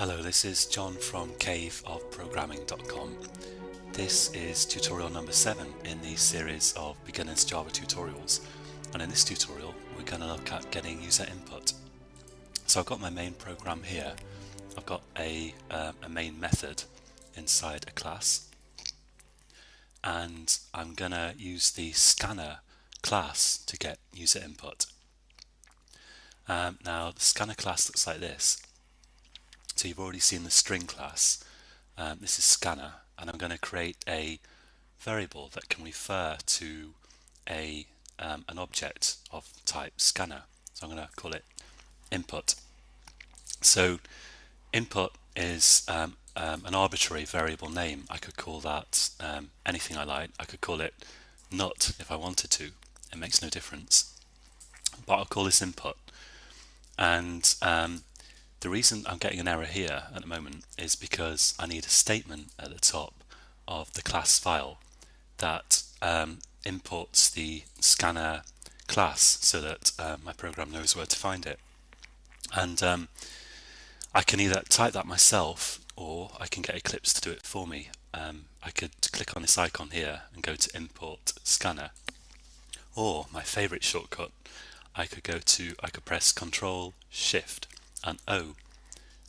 Hello, this is John from caveofprogramming.com. This is tutorial number 7 in the series of Beginners Java tutorials, and in this tutorial we're going to look at getting user input. So I've got my main program here. I've got a main method inside a class, and I'm going to use the scanner class to get user input. Now the scanner class looks like this. So you've already seen the string class. This is scanner, and I'm going to create a variable that can refer to an object of type scanner. So I'm going to call it input. So input is an arbitrary variable name. I could call that anything I like. I could call it nut if I wanted to. It makes no difference. But I'll call this input. And the reason I'm getting an error here at the moment is because I need a statement at the top of the class file that imports the scanner class so that my program knows where to find it. And I can either type that myself or I can get Eclipse to do it for me. I could click on this icon here and go to import scanner, or my favorite shortcut, I could press Control Shift and O,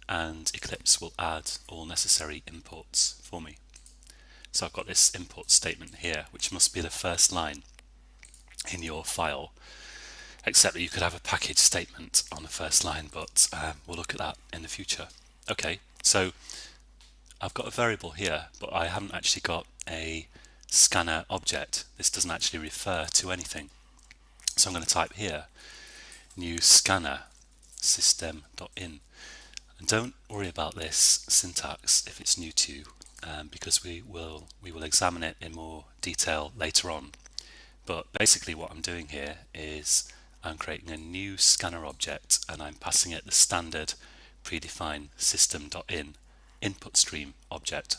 and Eclipse will add all necessary imports for me. So I've got this import statement here, which must be the first line in your file, except that you could have a package statement on the first line, but we'll look at that in the future. Okay, so I've got a variable here, but I haven't actually got a scanner object. This doesn't actually refer to anything. So I'm going to type here new scanner system.in. And don't worry about this syntax if it's new to you, because we will examine it in more detail later on. But basically what I'm doing here is I'm creating a new scanner object and I'm passing it the standard predefined system.in input stream object.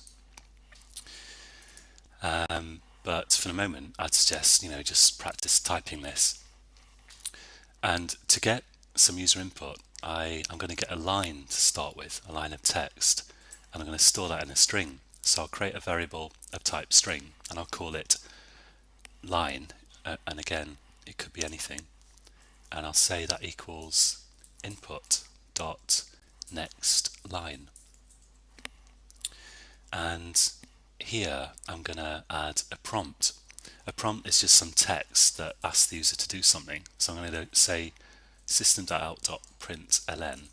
But for the moment I'd suggest just practice typing this. And to get some user input, I'm going to get a line to start with, a line of text, and I'm going to store that in a string. So I'll create a variable of type string and I'll call it line, and again it could be anything, and I'll say that equals input dot next line. And here I'm going to add a prompt. A prompt is just some text that asks the user to do something. So I'm going to say system.out.println,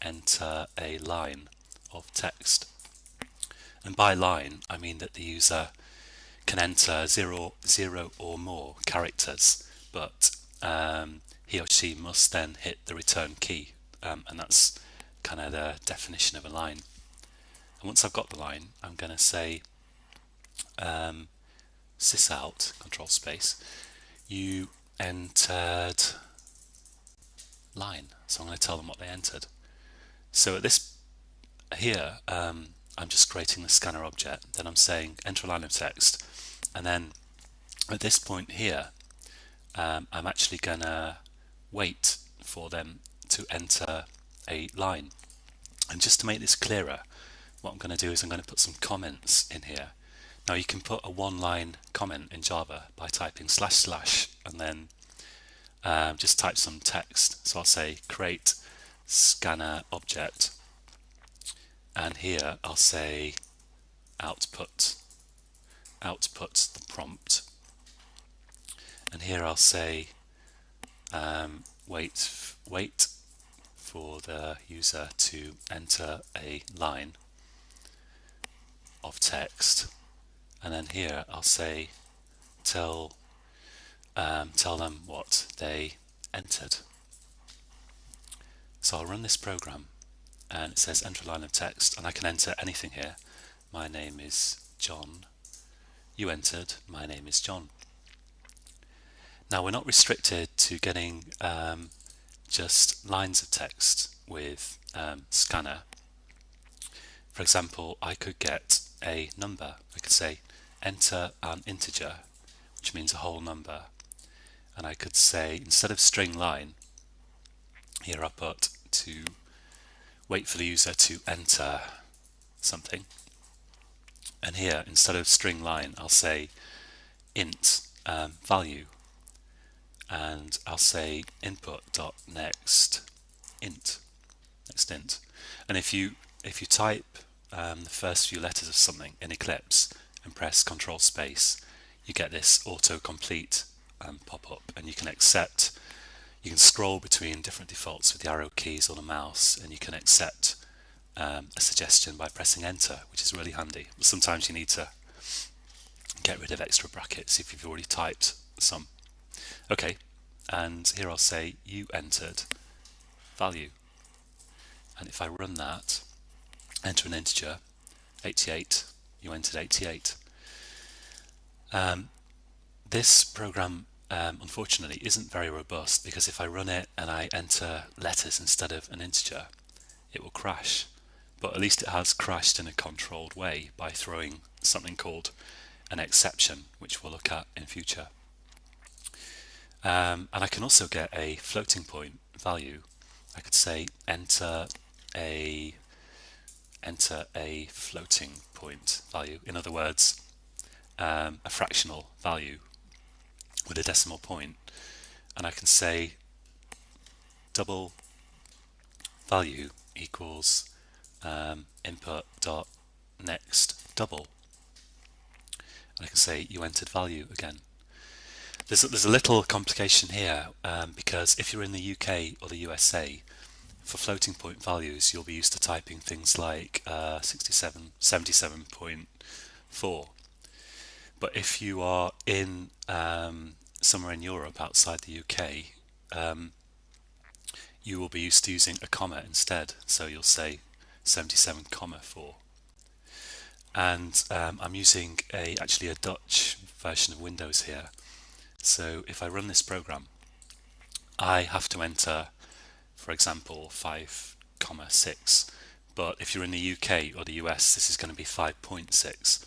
enter a line of text. And by line I mean that the user can enter zero or more characters, but he or she must then hit the return key, and that's kind of the definition of a line. And once I've got the line, I'm going to say sysout, control space, you entered line. So I'm going to tell them what they entered. So at this here, I'm just creating the scanner object, then I'm saying enter a line of text, and then at this point here I'm actually going to wait for them to enter a line. And just to make this clearer, what I'm going to do is I'm going to put some comments in here. Now you can put a one-line comment in Java by typing / and then just type some text. So I'll say create scanner object, and here I'll say output the prompt, and here I'll say wait for the user to enter a line of text, and then here I'll say tell them what they entered. So I'll run this program and it says enter a line of text, and I can enter anything here. My name is John. You entered, my name is John. Now we're not restricted to getting just lines of text with scanner. For example, I could get a number. I could say enter an integer, which means a whole number, and I could say instead of string line, here I put to wait for the user to enter something. And here, instead of string line, I'll say int value, and I'll say input.next int, next int. And if you type the first few letters of something in Eclipse and press Control Space, you get this autocomplete pop up, and you can scroll between different defaults with the arrow keys or the mouse, and you can accept a suggestion by pressing enter, which is really handy. Sometimes you need to get rid of extra brackets if you've already typed some. Okay, and here I'll say you entered value, and if I run that, enter an integer 88, you entered 88. This program unfortunately isn't very robust, because if I run it and I enter letters instead of an integer, it will crash. But at least it has crashed in a controlled way by throwing something called an exception, which we'll look at in future. And I can also get a floating point value. I could say enter a floating point value. In other words, a fractional value with a decimal point, and I can say double value equals input dot next double, and I can say you entered value again. There's a little complication here, because if you're in the UK or the USA, for floating point values you'll be used to typing things like 77.4. But if you are in somewhere in Europe outside the UK, you will be used to using a comma instead. So you'll say 77,4. And I'm using actually a Dutch version of Windows here. So if I run this program, I have to enter, for example, 5,6. But if you're in the UK or the US, this is going to be 5.6.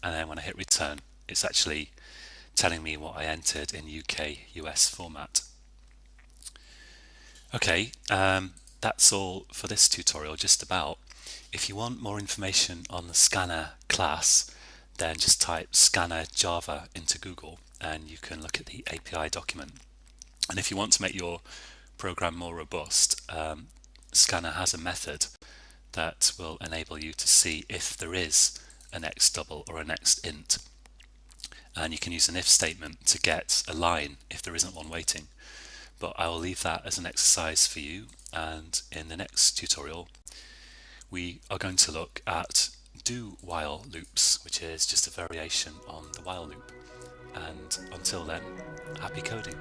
And then when I hit return, it's actually telling me what I entered in UK US format. Okay, that's all for this tutorial, just about. If you want more information on the Scanner class, then just type Scanner Java into Google and you can look at the API document. And if you want to make your program more robust, Scanner has a method that will enable you to see if there is a next double or a next int. And you can use an if statement to get a line if there isn't one waiting. But I will leave that as an exercise for you, and in the next tutorial we are going to look at do while loops, which is just a variation on the while loop. And until then, happy coding.